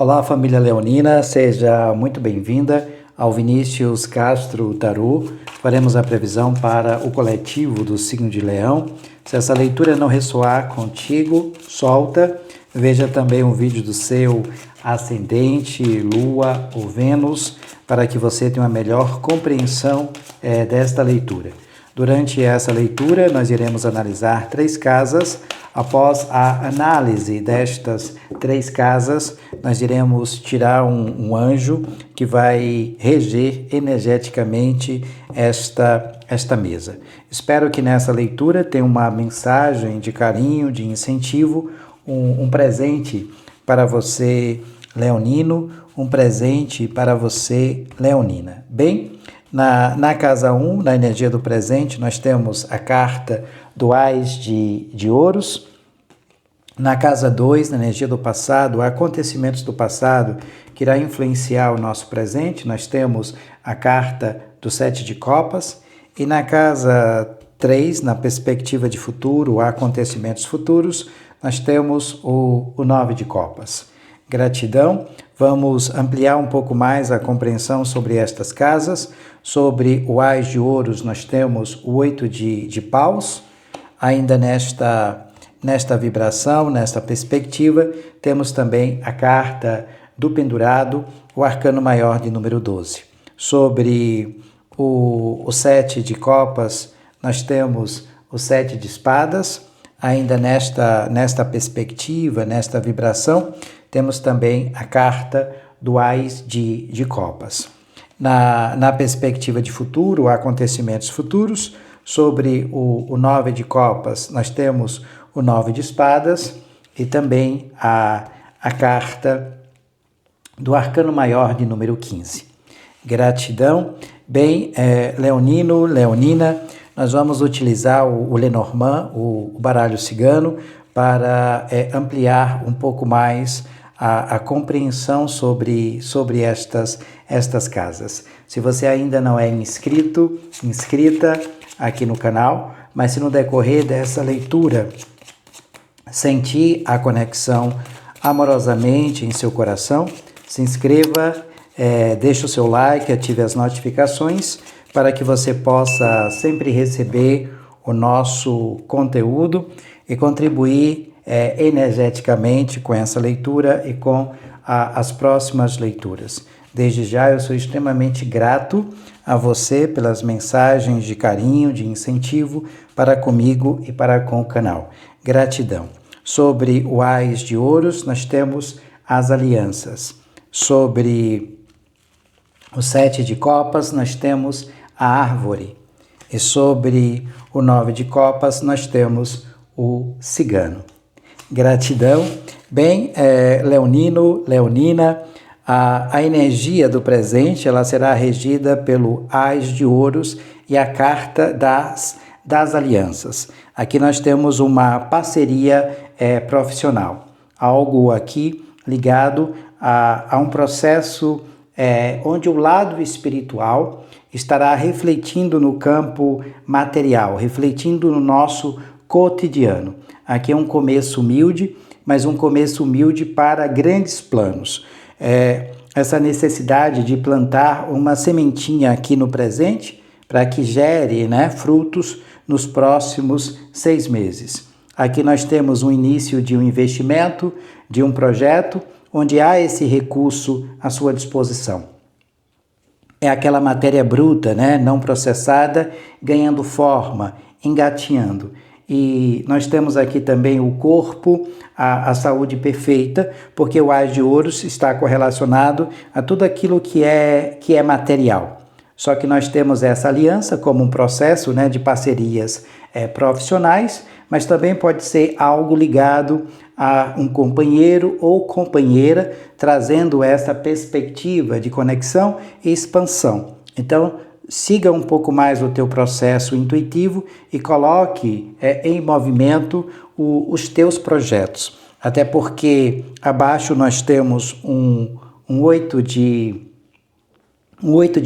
Olá, família leonina, seja muito bem-vinda ao Vinícius Castro Tarô. Faremos a previsão para o coletivo do signo de Leão. Se essa leitura não ressoar contigo, solta. Veja também um vídeo do seu ascendente, Lua ou Vênus, para que você tenha uma melhor compreensão desta leitura. Durante essa leitura, nós iremos analisar 3 casas. Após a análise destas 3 casas, nós iremos tirar um anjo que vai reger energeticamente esta mesa. Espero que nessa leitura tenha uma mensagem de carinho, de incentivo, um presente para você, leonino, um presente para você, leonina. Bem, na casa 1, na energia do presente, nós temos a carta do Ás de Ouros. Na casa 2, na energia do passado, acontecimentos do passado que irá influenciar o nosso presente, nós temos a carta do 7 de Copas. E na casa 3, na perspectiva de futuro, acontecimentos futuros, nós temos o 9 de Copas. Gratidão. Vamos ampliar um pouco mais a compreensão sobre estas casas. Sobre o Ás de Ouros, nós temos o 8 de Paus. Ainda nesta vibração, nesta perspectiva, temos também a carta do pendurado, o arcano maior de número 12. Sobre o 7 de copas, nós temos o 7 de espadas. Ainda nesta perspectiva, nesta vibração, temos também a carta do Ás de copas. Na perspectiva de futuro, acontecimentos futuros, sobre o 9 de copas, nós temos o 9 de espadas e também a carta do arcano maior de número 15. Gratidão. Bem, leonino, leonina, nós vamos utilizar o Lenormand, o baralho cigano, para ampliar um pouco mais a compreensão sobre estas casas. Se você ainda não é inscrita aqui no canal, mas se no decorrer dessa leitura sentir a conexão amorosamente em seu coração, se inscreva, deixe o seu like, ative as notificações para que você possa sempre receber o nosso conteúdo e contribuir energeticamente com essa leitura e com as próximas leituras. Desde já eu sou extremamente grato a você pelas mensagens de carinho, de incentivo para comigo e para com o canal. Gratidão. Sobre o Ás de Ouros, nós temos as alianças. Sobre o 7 de copas, nós temos a árvore. E sobre o 9 de copas, nós temos o cigano. Gratidão. Bem, leonino, leonina, a energia do presente ela será regida pelo Ás de Ouros e a carta das alianças. Aqui nós temos uma parceria profissional, algo aqui ligado a um processo onde o lado espiritual estará refletindo no campo material, refletindo no nosso cotidiano. Aqui é um começo humilde, mas um começo humilde para grandes planos. Essa necessidade de plantar uma sementinha aqui no presente para que gere frutos nos próximos 6 meses. Aqui nós temos um início de um investimento, de um projeto, onde há esse recurso à sua disposição. É aquela matéria bruta, não processada, ganhando forma, engatinhando. E nós temos aqui também o corpo, a saúde perfeita, porque o Ás de Ouros está correlacionado a tudo aquilo que é material. Só que nós temos essa aliança como um processo de parcerias profissionais, mas também pode ser algo ligado a um companheiro ou companheira, trazendo essa perspectiva de conexão e expansão. Então, siga um pouco mais o teu processo intuitivo e coloque em movimento os teus projetos. Até porque abaixo nós temos um 8 de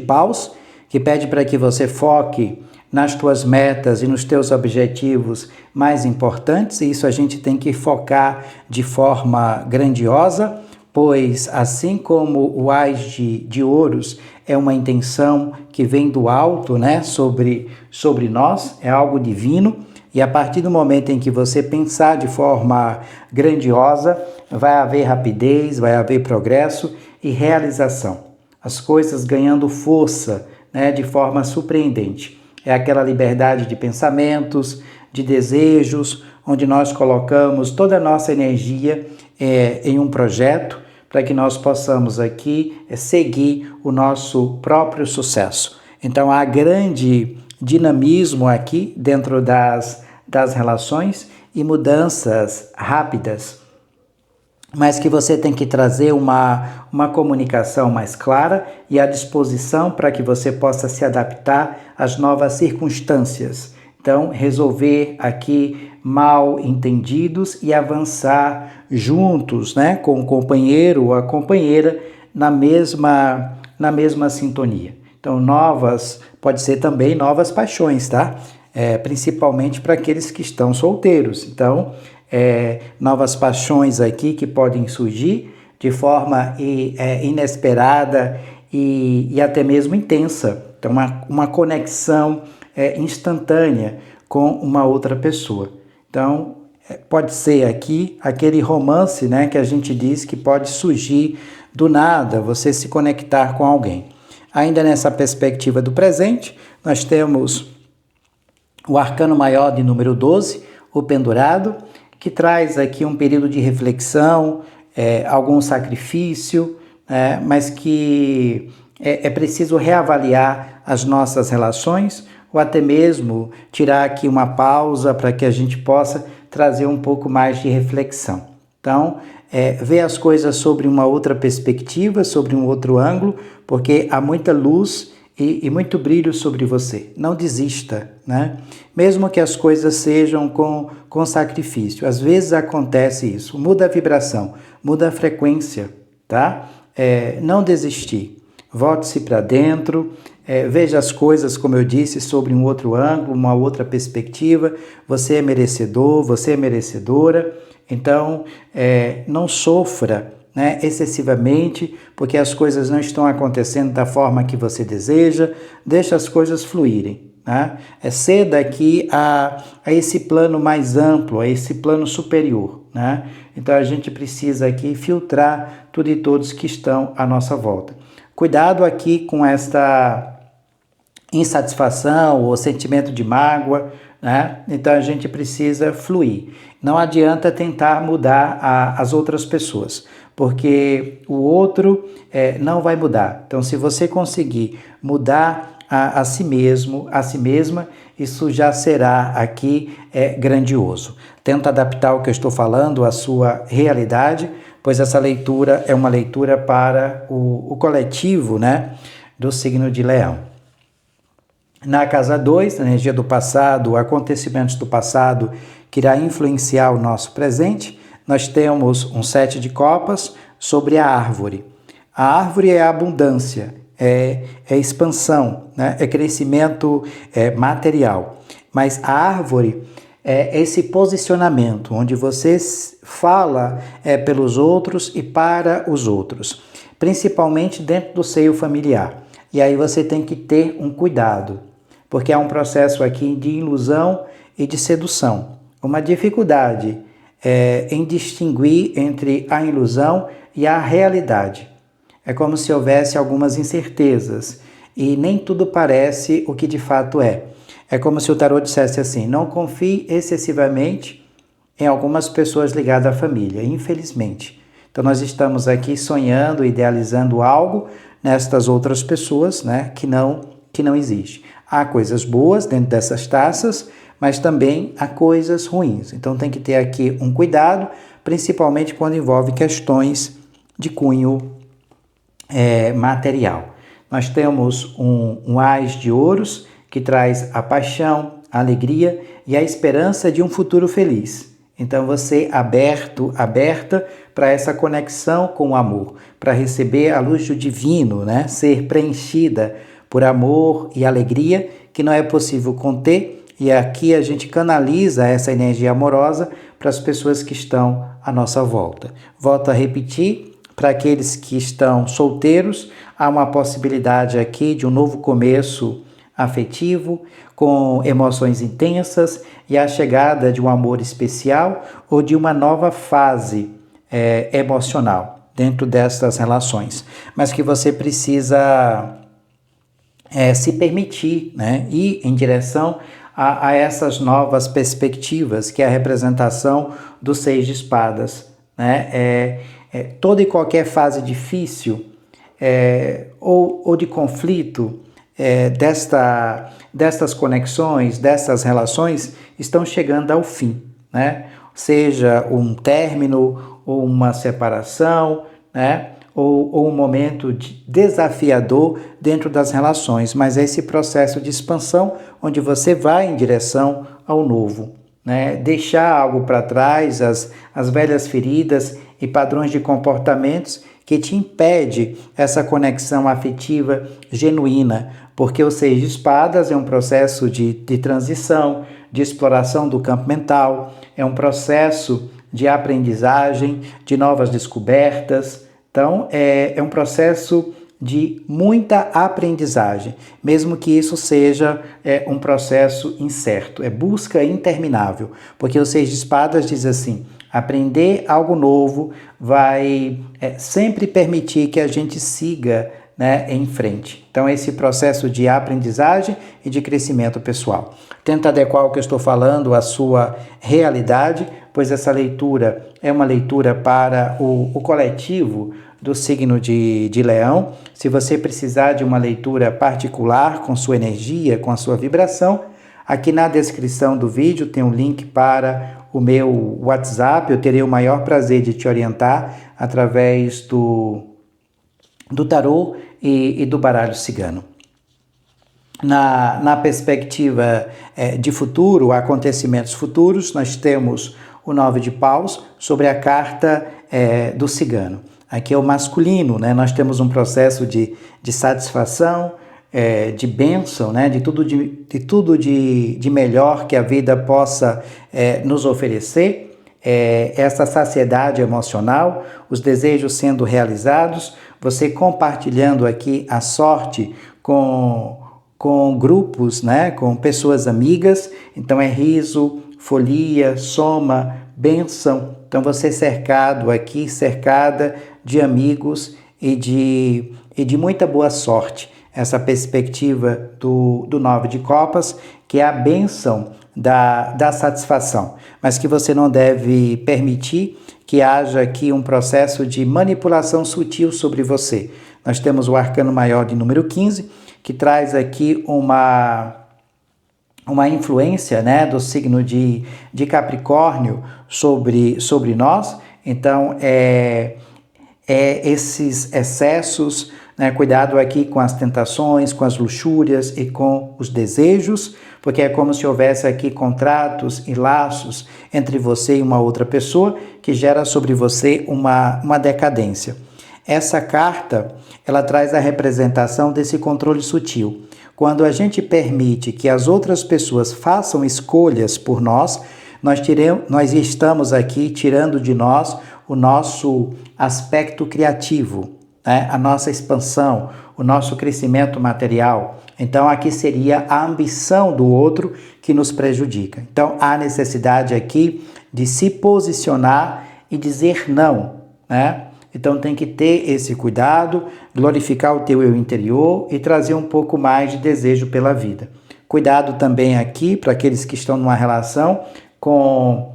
paus, que pede para que você foque nas tuas metas e nos teus objetivos mais importantes, e isso a gente tem que focar de forma grandiosa, pois assim como o ás de ouros é uma intenção que vem do alto, né, sobre nós, é algo divino, e a partir do momento em que você pensar de forma grandiosa, vai haver rapidez, vai haver progresso e realização. As coisas ganhando força, né, de forma surpreendente. É aquela liberdade de pensamentos, de desejos, onde nós colocamos toda a nossa energia em um projeto para que nós possamos aqui seguir o nosso próprio sucesso. Então há grande dinamismo aqui dentro das relações e mudanças rápidas, mas que você tem que trazer uma comunicação mais clara e à disposição para que você possa se adaptar às novas circunstâncias. Então, resolver aqui mal entendidos e avançar juntos, né, com o companheiro ou a companheira na mesma sintonia. Então, pode ser também novas paixões, tá? Principalmente para aqueles que estão solteiros. Então, novas paixões aqui que podem surgir de forma inesperada e até mesmo intensa. Então, uma conexão instantânea com uma outra pessoa. Então, pode ser aqui aquele romance, né, que a gente diz que pode surgir do nada, você se conectar com alguém. Ainda nessa perspectiva do presente, nós temos o arcano maior de número 12, o pendurado, que traz aqui um período de reflexão, algum sacrifício, mas que é preciso reavaliar as nossas relações, ou até mesmo tirar aqui uma pausa para que a gente possa trazer um pouco mais de reflexão. Então, ver as coisas sobre uma outra perspectiva, sobre um outro ângulo, porque há muita luz e muito brilho sobre você. Não desista, né? Mesmo que as coisas sejam com sacrifício. Às vezes acontece isso. Muda a vibração, muda a frequência, tá? Não desistir. Volte-se para dentro, veja as coisas, como eu disse, sobre um outro ângulo, uma outra perspectiva. Você é merecedor, você é merecedora. Então, não sofra, né, excessivamente, porque as coisas não estão acontecendo da forma que você deseja. Deixa as coisas fluírem. Né? Ceda aqui a esse plano mais amplo, a esse plano superior. Né? Então, a gente precisa aqui filtrar tudo e todos que estão à nossa volta. Cuidado aqui com esta insatisfação ou sentimento de mágoa, né? Então a gente precisa fluir. Não adianta tentar mudar as outras pessoas, porque o outro não vai mudar. Então, se você conseguir mudar a si mesmo, a si mesma, isso já será aqui grandioso. Tenta adaptar o que eu estou falando à sua realidade, pois essa leitura é uma leitura para o coletivo, né, do signo de Leão. Na casa 2, na energia do passado, acontecimentos do passado que irá influenciar o nosso presente, nós temos um 7 de copas sobre a árvore. A árvore é a abundância, é expansão, né, é crescimento material. Mas a árvore é esse posicionamento, onde você fala pelos outros e para os outros, principalmente dentro do seio familiar. E aí você tem que ter um cuidado, porque há um processo aqui de ilusão e de sedução. Uma dificuldade em distinguir entre a ilusão e a realidade. É como se houvesse algumas incertezas e nem tudo parece o que de fato é. É como se o tarô dissesse assim: não confie excessivamente em algumas pessoas ligadas à família, infelizmente. Então nós estamos aqui sonhando, idealizando algo nestas outras pessoas, né, que não existe. Há coisas boas dentro dessas taças, mas também há coisas ruins. Então tem que ter aqui um cuidado, principalmente quando envolve questões de cunho material. Nós temos um ás de ouros, que traz a paixão, a alegria e a esperança de um futuro feliz. Então você aberta para essa conexão com o amor, para receber a luz do divino, né? Ser preenchida por amor e alegria que não é possível conter, e aqui a gente canaliza essa energia amorosa para as pessoas que estão à nossa volta. Volto a repetir, Para aqueles que estão solteiros, há uma possibilidade aqui de um novo começo afetivo, com emoções intensas e a chegada de um amor especial ou de uma nova fase emocional dentro dessas relações, mas que você precisa se permitir, né, ir em direção a essas novas perspectivas, que é a representação do 6 de espadas, né? Toda e qualquer fase difícil ou de conflito destas conexões, dessas relações, estão chegando ao fim, né? Seja um término ou uma separação, né? Ou um momento desafiador dentro das relações, mas é esse processo de expansão onde você vai em direção ao novo, né? Deixar algo para trás, as velhas feridas e padrões de comportamentos que te impede essa conexão afetiva genuína, porque o 6 de espadas é um processo de transição, de exploração do campo mental, é um processo de aprendizagem, de novas descobertas. Então, é um processo de muita aprendizagem, mesmo que isso seja um processo incerto, é busca interminável, porque o 6 de espadas diz assim: aprender algo novo vai sempre permitir que a gente siga, né, em frente. Então, esse processo de aprendizagem e de crescimento pessoal. Tenta adequar o que eu estou falando à sua realidade, pois essa leitura é uma leitura para o coletivo do signo de Leão. Se você precisar de uma leitura particular com sua energia, com a sua vibração, aqui na descrição do vídeo tem um link para o meu WhatsApp. Eu terei o maior prazer de te orientar através do tarô e do baralho cigano. Na perspectiva de futuro, acontecimentos futuros, nós temos o 9 de paus sobre a carta do cigano. Aqui é o masculino, né? Nós temos um processo de satisfação, de bênção, né? de tudo de melhor que a vida possa nos oferecer, essa saciedade emocional, os desejos sendo realizados, você compartilhando aqui a sorte com grupos, né? Com pessoas amigas. Então é riso, folia, soma, bênção. Então você cercada de amigos e de muita boa sorte. Essa perspectiva do 9 de copas, que é a bênção da satisfação, mas que você não deve permitir que haja aqui um processo de manipulação sutil sobre você. Nós temos o arcano maior de número 15, que traz aqui uma influência, né, do signo de Capricórnio sobre nós. Então, esses excessos, né, cuidado aqui com as tentações, com as luxúrias e com os desejos, porque é como se houvesse aqui contratos e laços entre você e uma outra pessoa que gera sobre você uma decadência. Essa carta, ela traz a representação desse controle sutil. Quando a gente permite que as outras pessoas façam escolhas por nós, nós estamos aqui tirando de nós o nosso aspecto criativo, né? A nossa expansão, o nosso crescimento material. Então, aqui seria a ambição do outro que nos prejudica. Então, há necessidade aqui de se posicionar e dizer não, né? Então, tem que ter esse cuidado, glorificar o teu eu interior e trazer um pouco mais de desejo pela vida. Cuidado também aqui para aqueles que estão numa relação com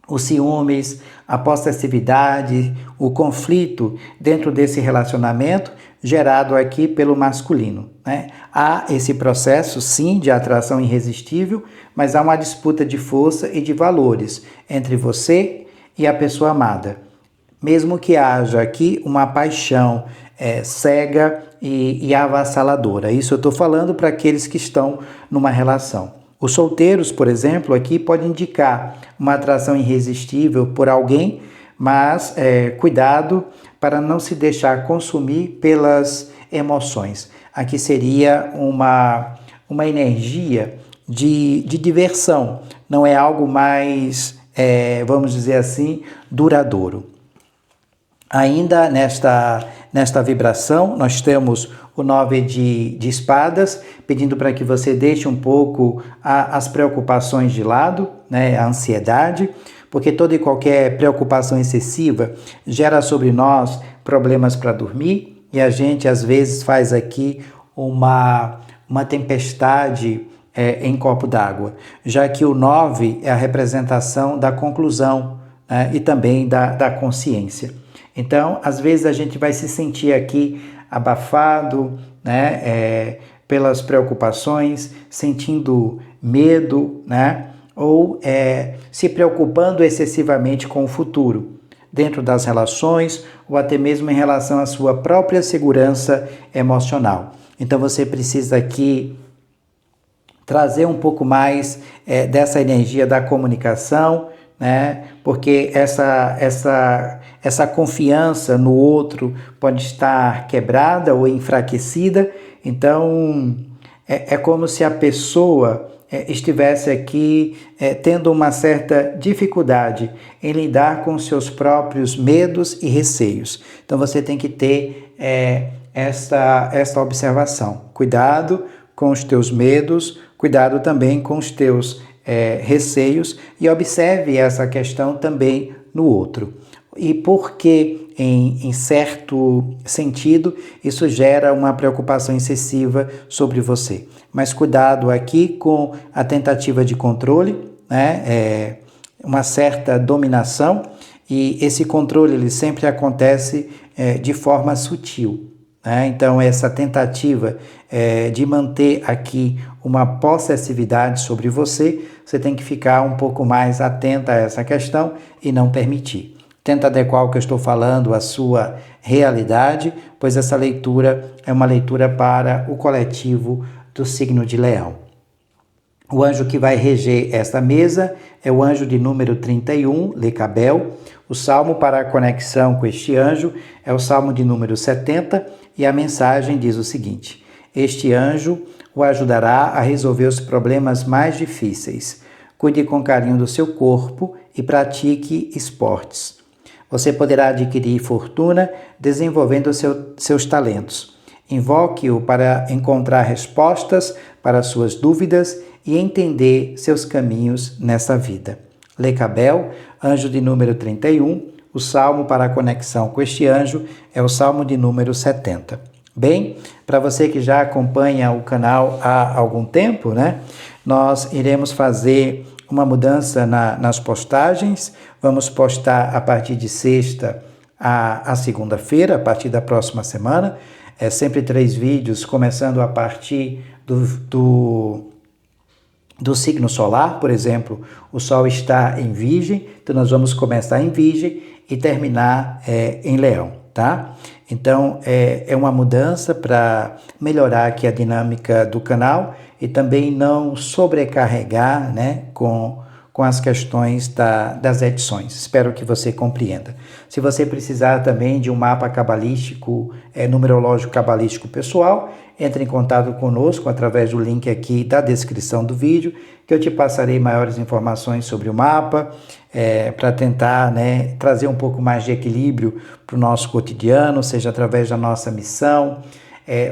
os ciúmes, a possessividade, o conflito dentro desse relacionamento gerado aqui pelo masculino, né? Há esse processo, sim, de atração irresistível, mas há uma disputa de força e de valores entre você e a pessoa amada. Mesmo que haja aqui uma paixão cega e avassaladora. Isso eu estou falando para aqueles que estão numa relação. Os solteiros, por exemplo, aqui pode indicar uma atração irresistível por alguém, mas cuidado para não se deixar consumir pelas emoções. Aqui seria uma energia de diversão, não é algo mais, vamos dizer assim, duradouro. Ainda nesta vibração, nós temos o 9 de espadas, pedindo para que você deixe um pouco as preocupações de lado, né, a ansiedade, porque toda e qualquer preocupação excessiva gera sobre nós problemas para dormir, e a gente às vezes faz aqui uma tempestade em copo d'água, já que o 9 é a representação da conclusão, né, e também da consciência. Então, às vezes a gente vai se sentir aqui abafado, né, pelas preocupações, sentindo medo, né, ou se preocupando excessivamente com o futuro, dentro das relações ou até mesmo em relação à sua própria segurança emocional. Então, você precisa aqui trazer um pouco mais dessa energia da comunicação, né? Porque essa confiança no outro pode estar quebrada ou enfraquecida. Então, é como se a pessoa estivesse aqui tendo uma certa dificuldade em lidar com seus próprios medos e receios. Então, você tem que ter essa observação. Cuidado com os teus medos, cuidado também com os teus receios, e observe essa questão também no outro. E porque, em certo sentido, isso gera uma preocupação excessiva sobre você. Mas cuidado aqui com a tentativa de controle, né? Uma certa dominação, e esse controle ele sempre acontece de forma sutil. Então, essa tentativa de manter aqui uma possessividade sobre você, você tem que ficar um pouco mais atenta a essa questão e não permitir. Tenta adequar o que eu estou falando à sua realidade, pois essa leitura é uma leitura para o coletivo do signo de Leão. O anjo que vai reger esta mesa é o anjo de número 31, Lecabel. O salmo para a conexão com este anjo é o salmo de número 70, e a mensagem diz o seguinte: este anjo o ajudará a resolver os problemas mais difíceis. Cuide com carinho do seu corpo e pratique esportes. Você poderá adquirir fortuna desenvolvendo seus talentos. Invoque-o para encontrar respostas para suas dúvidas e entender seus caminhos nessa vida. Lecabel, anjo de número 31, o salmo para a conexão com este anjo é o salmo de número 70. Bem, para você que já acompanha o canal há algum tempo, né, nós iremos fazer uma mudança nas postagens. Vamos postar a partir de sexta a segunda-feira, a partir da próxima semana. Sempre 3 vídeos, começando a partir do signo solar. Por exemplo, o Sol está em Virgem, então nós vamos começar em Virgem e terminar em Leão, tá? Então, é uma mudança para melhorar aqui a dinâmica do canal e também não sobrecarregar, né, com as questões das edições. Espero que você compreenda. Se você precisar também de um mapa cabalístico, numerológico cabalístico pessoal, entre em contato conosco através do link aqui da descrição do vídeo, que eu te passarei maiores informações sobre o mapa, para tentar, né, trazer um pouco mais de equilíbrio para o nosso cotidiano, seja através da nossa missão,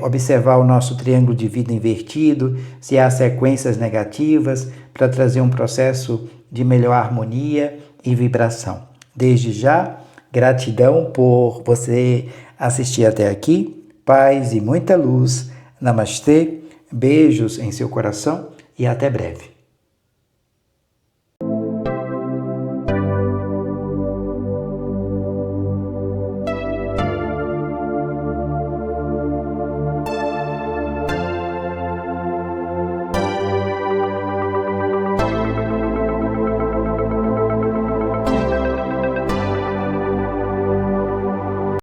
observar o nosso triângulo de vida invertido, se há sequências negativas, para trazer um processo de melhor harmonia e vibração. Desde já, gratidão por você assistir até aqui, paz e muita luz. Namastê, beijos em seu coração e até breve.